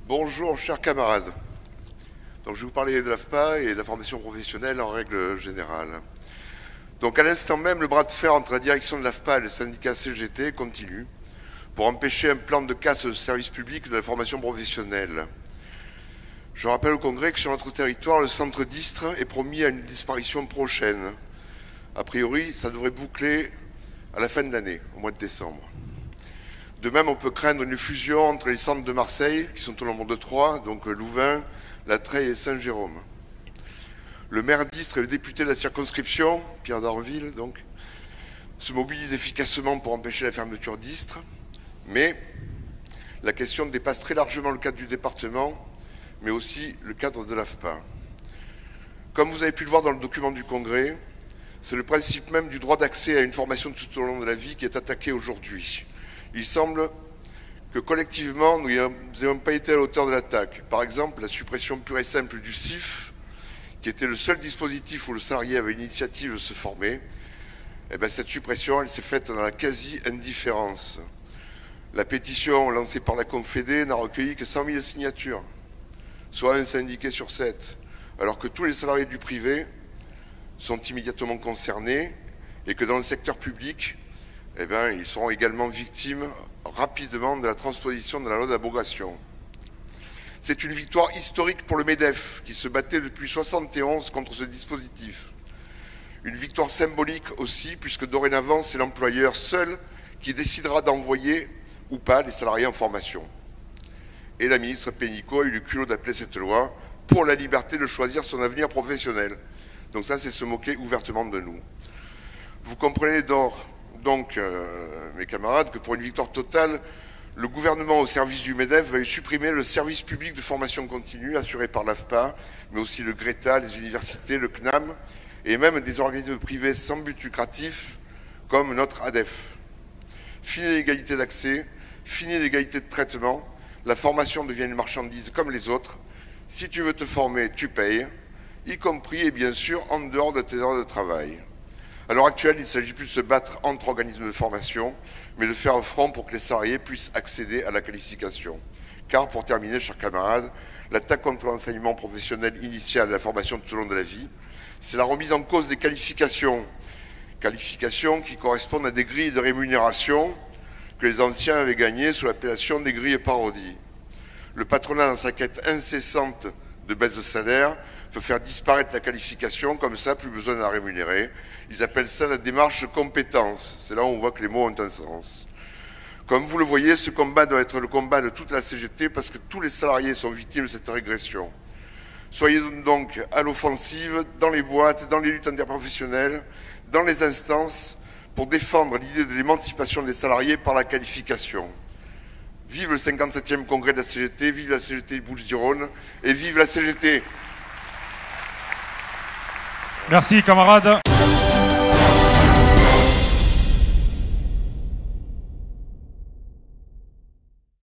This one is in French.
Bonjour chers camarades. Donc, je vais vous parler de l'AFPA et de la formation professionnelle en règle générale. Donc à l'instant même, le bras de fer entre la direction de l'AFPA et le syndicat CGT continue pour empêcher un plan de casse au service public de la formation professionnelle. Je rappelle au Congrès que sur notre territoire, le centre d'Istres est promis à une disparition prochaine. A priori, ça devrait boucler à la fin de l'année, au mois de décembre. De même, on peut craindre une fusion entre les centres de Marseille, qui sont au nombre de 3, donc Louvain, La Treille et Saint-Jérôme. Le maire d'Istres et le député de la circonscription, Pierre d'Arville, donc, se mobilisent efficacement pour empêcher la fermeture d'Istres, mais la question dépasse très largement le cadre du département, mais aussi le cadre de l'AFPA. Comme vous avez pu le voir dans le document du Congrès, c'est le principe même du droit d'accès à une formation tout au long de la vie qui est attaqué aujourd'hui. Il semble que collectivement, nous n'ayons pas été à la hauteur de l'attaque. Par exemple, la suppression pure et simple du CIF, qui était le seul dispositif où le salarié avait l'initiative de se former, cette suppression, elle s'est faite dans la quasi-indifférence. La pétition lancée par la Confédé n'a recueilli que 100 000 signatures, soit un syndiqué sur 7, alors que tous les salariés du privé sont immédiatement concernés et que dans le secteur public, ils seront également victimes rapidement de la transposition de la loi d'abrogation. C'est une victoire historique pour le MEDEF, qui se battait depuis 1971 contre ce dispositif. Une victoire symbolique aussi, puisque dorénavant, c'est l'employeur seul qui décidera d'envoyer ou pas les salariés en formation. Et la ministre Pénicaud a eu le culot d'appeler cette loi pour la liberté de choisir son avenir professionnel. Donc ça, c'est se moquer ouvertement de nous. Vous comprenez donc, mes camarades, que pour une victoire totale, le gouvernement au service du MEDEF va supprimer le service public de formation continue assuré par l'AFPA, mais aussi le GRETA, les universités, le CNAM, et même des organismes privés sans but lucratif, comme notre ADEF. Fini l'égalité d'accès, fini l'égalité de traitement, la formation devient une marchandise comme les autres. Si tu veux te former, tu payes, y compris et bien sûr en dehors de tes heures de travail. À l'heure actuelle, il ne s'agit plus de se battre entre organismes de formation, mais de faire un front pour que les salariés puissent accéder à la qualification. Car, pour terminer, chers camarades, l'attaque contre l'enseignement professionnel initial et la formation tout au long de la vie, c'est la remise en cause des qualifications. Qualifications qui correspondent à des grilles de rémunération que les anciens avaient gagnées sous l'appellation des grilles parodies. Le patronat, dans sa quête incessante de baisse de salaire, veut faire disparaître la qualification, comme ça, plus besoin de la rémunérer. Ils appellent ça la démarche de compétence. C'est là où on voit que les mots ont un sens. Comme vous le voyez, ce combat doit être le combat de toute la CGT parce que tous les salariés sont victimes de cette régression. Soyez donc à l'offensive, dans les boîtes, dans les luttes interprofessionnelles, dans les instances, pour défendre l'idée de l'émancipation des salariés par la qualification. Vive le 57e congrès de la CGT, vive la CGT Bouches-du-Rhône et vive la CGT. Merci camarades.